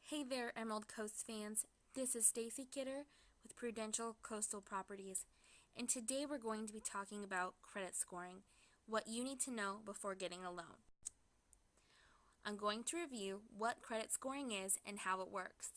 Hey there, Emerald Coast fans. This is Stacy Kidder with Prudential Coastal Properties, and today we're going to be talking about credit scoring, what you need to know before getting a loan. I'm going to review what credit scoring is and how it works,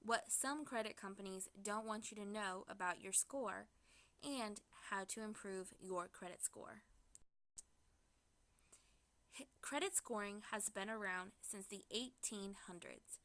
what some credit companies don't want you to know about your score, and how to improve your credit score. Credit scoring has been around since the 1800s.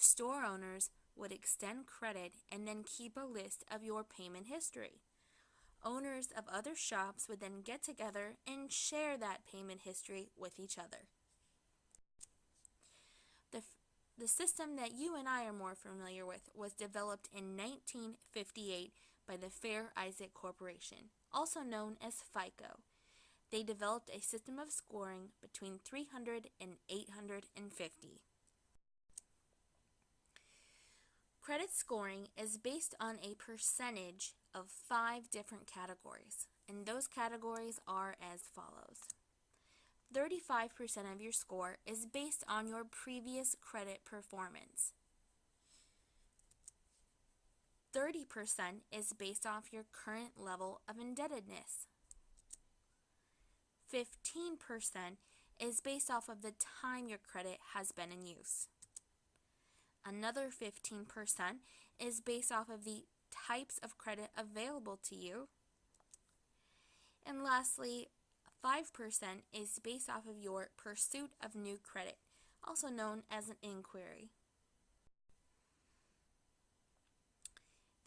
Store owners would extend credit and then keep a list of your payment history. Owners of other shops would then get together and share that payment history with each other. The system that you and I are more familiar with was developed in 1958 by the Fair Isaac Corporation, also known as FICO. They developed a system of scoring between 300 and 850. Credit scoring is based on a percentage of 5 different categories, and those categories are as follows. 35% of your score is based on your previous credit performance. 30% is based off your current level of indebtedness. 15% is based off of the time your credit has been in use. Another 15% is based off of the types of credit available to you. And lastly, 5% is based off of your pursuit of new credit, also known as an inquiry.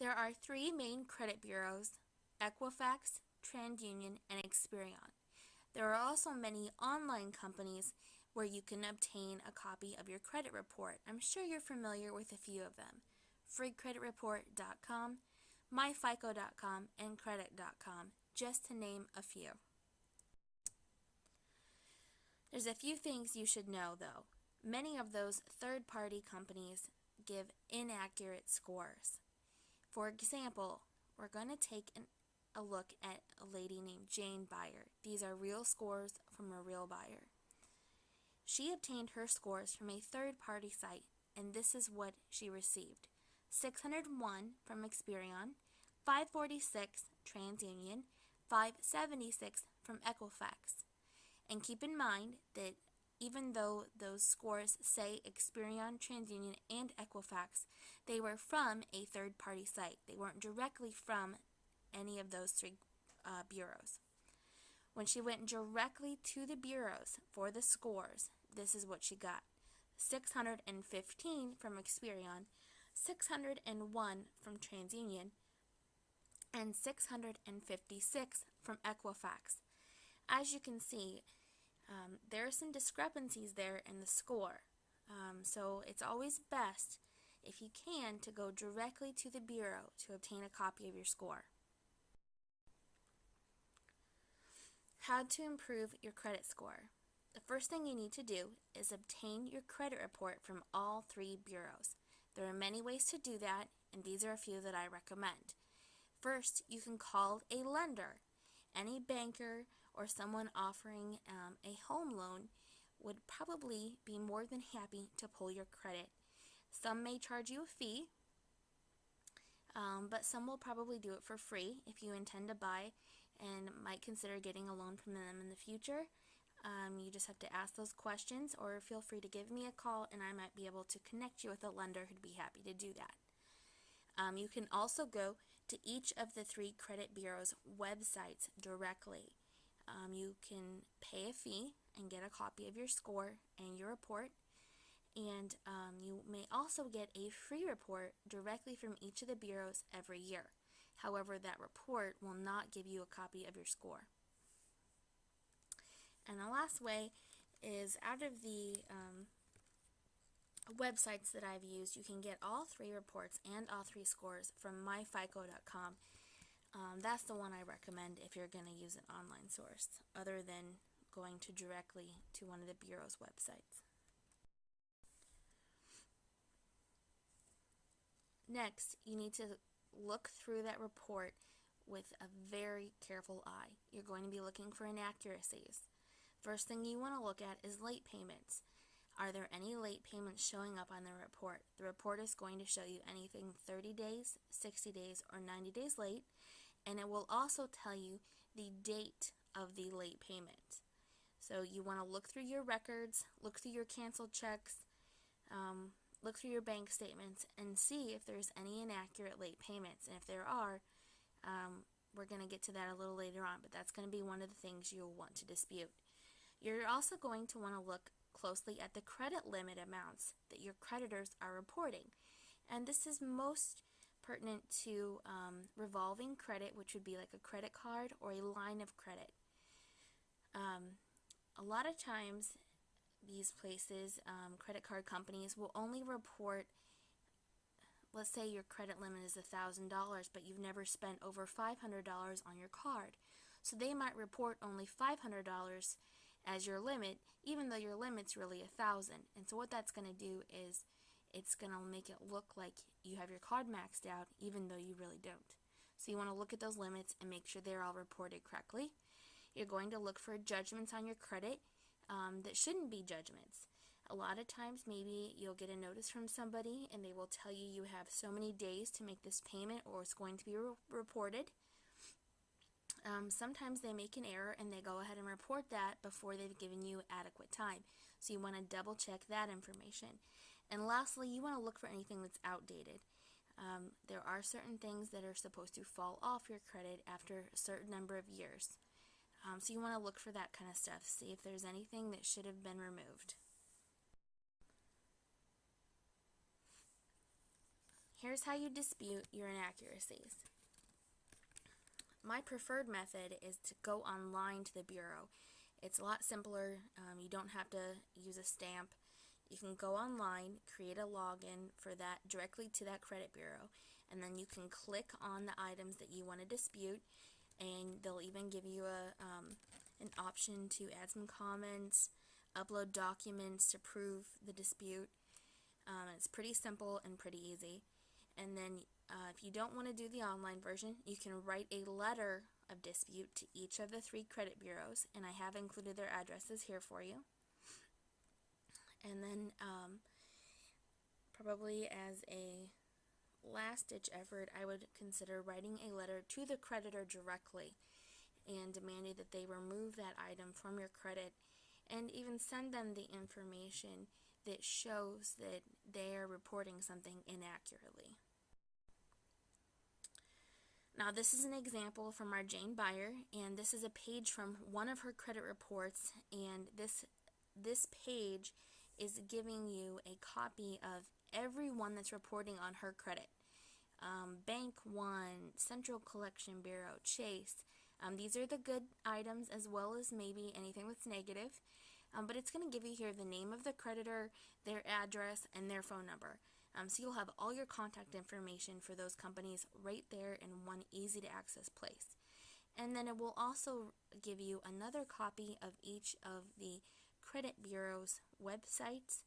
There are 3 main credit bureaus: Equifax, TransUnion, and Experian. There are also many online companies where you can obtain a copy of your credit report. I'm sure you're familiar with a few of them: freecreditreport.com, myfico.com, and credit.com, just to name a few. There's a few things you should know, though. Many of those third-party companies give inaccurate scores. For example, we're going to take a look at a lady named Jane Buyer. These are real scores from a real buyer. She obtained her scores from a third-party site, and this is what she received: 601 from Experian, 546 TransUnion, 576 from Equifax. And keep in mind that even though those scores say Experian, TransUnion, and Equifax, they were from a third-party site. They weren't directly from any of those 3 bureaus. When she went directly to the bureaus for the scores, this is what she got: 615 from Experian, 601 from TransUnion, and 656 from Equifax. As you can see, there are some discrepancies there in the score. So it's always best, if you can, to go directly to the bureau to obtain a copy of your score. How to improve your credit score. The first thing you need to do is obtain your credit report from all 3 bureaus. There are many ways to do that, and these are a few that I recommend. First, you can call a lender. Any banker or someone offering a home loan would probably be more than happy to pull your credit. Some may charge you a fee, but some will probably do it for free if you intend to buy and might consider getting a loan from them in the future. You just have to ask those questions, or feel free to give me a call and I might be able to connect you with a lender who'd be happy to do that. You can also go to each of the 3 credit bureaus' websites directly. You can pay a fee and get a copy of your score and your report, and you may also get a free report directly from each of the bureaus every year. However, that report will not give you a copy of your score. And the last way is, out of the websites that I've used, you can get all 3 reports and all 3 scores from myfico.com. That's the one I recommend if you're going to use an online source, other than going directly to one of the bureau's websites. Next, you need to look through that report with a very careful eye. You're going to be looking for inaccuracies. First thing you want to look at is late payments. Are there any late payments showing up on the report? The report is going to show you anything 30 days, 60 days, or 90 days late, and it will also tell you the date of the late payment. So you want to look through your records, look through your canceled checks, look through your bank statements, and see if there's any inaccurate late payments. And if there are, we're going to get to that a little later on, but that's going to be one of the things you'll want to dispute. You're also going to want to look closely at the credit limit amounts that your creditors are reporting. And this is most pertinent to revolving credit, which would be like a credit card or a line of credit. A lot of times these places, credit card companies, will only report, let's say your credit limit is $1,000, but you've never spent over $500 on your card. So they might report only $500 as your limit, even though your limit's really $1,000. And so what that's going to do is it's going to make it look like you have your card maxed out, even though you really don't. So you want to look at those limits and make sure they're all reported correctly. You're going to look for judgments on your credit that shouldn't be judgments. A lot of times maybe you'll get a notice from somebody and they will tell you you have so many days to make this payment or it's going to be reported. Sometimes they make an error and they go ahead and report that before they've given you adequate time. So you want to double check that information. And lastly, you want to look for anything that's outdated. There are certain things that are supposed to fall off your credit after a certain number of years. So you want to look for that kind of stuff. See if there's anything that should have been removed. Here's how you dispute your inaccuracies. My preferred method is to go online to the bureau. It's a lot simpler. You don't have to use a stamp. You can go online, create a login for that directly to that credit bureau, and then you can click on the items that you want to dispute, and they'll even give you an option to add some comments, upload documents to prove the dispute. It's pretty simple and pretty easy. And then if you don't want to do the online version, you can write a letter of dispute to each of the 3 credit bureaus, and I have included their addresses here for you. And then probably as a last-ditch effort, I would consider writing a letter to the creditor directly and demanding that they remove that item from your credit, and even send them the information that shows that they are reporting something inaccurately. Now this is an example from our Jane buyer, and this is a page from one of her credit reports, and this page is giving you a copy of everyone that's reporting on her credit. Bank One, Central Collection Bureau, Chase. These are the good items as well as maybe anything that's negative. But it's going to give you here the name of the creditor, their address, and their phone number. So you'll have all your contact information for those companies right there in one easy to access place. And then it will also give you another copy of each of the credit bureau's websites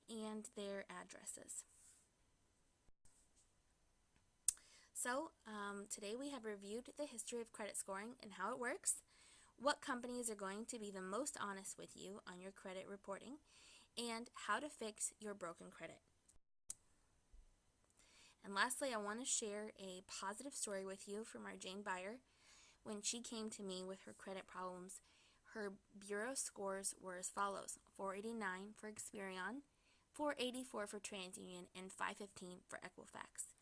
and their addresses. So today we have reviewed the history of credit scoring and how it works, what companies are going to be the most honest with you on your credit reporting, and how to fix your broken credit. And lastly, I want to share a positive story with you from our Jane buyer. When she came to me with her credit problems, her bureau scores were as follows: 489 for Experian, 484 for TransUnion, and 515 for Equifax.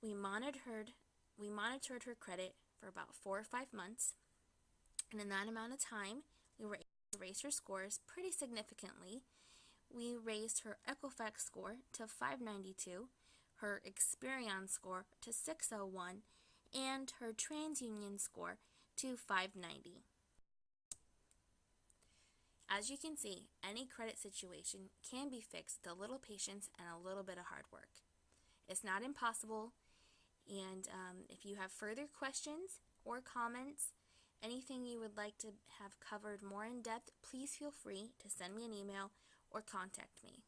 We monitored her credit for about 4 or 5 months, and in that amount of time, we were able to raise her scores pretty significantly. We raised her Equifax score to 592, her Experian score to 601, and her TransUnion score to 590. As you can see, any credit situation can be fixed with a little patience and a little bit of hard work. It's not impossible, and if you have further questions or comments, anything you would like to have covered more in depth, please feel free to send me an email or contact me.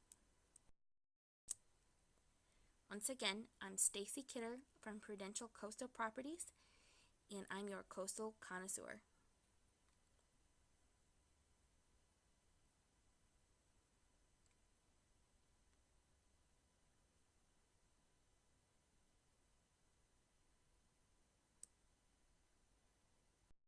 Once again, I'm Stacy Kidder from Prudential Coastal Properties, and I'm your coastal connoisseur.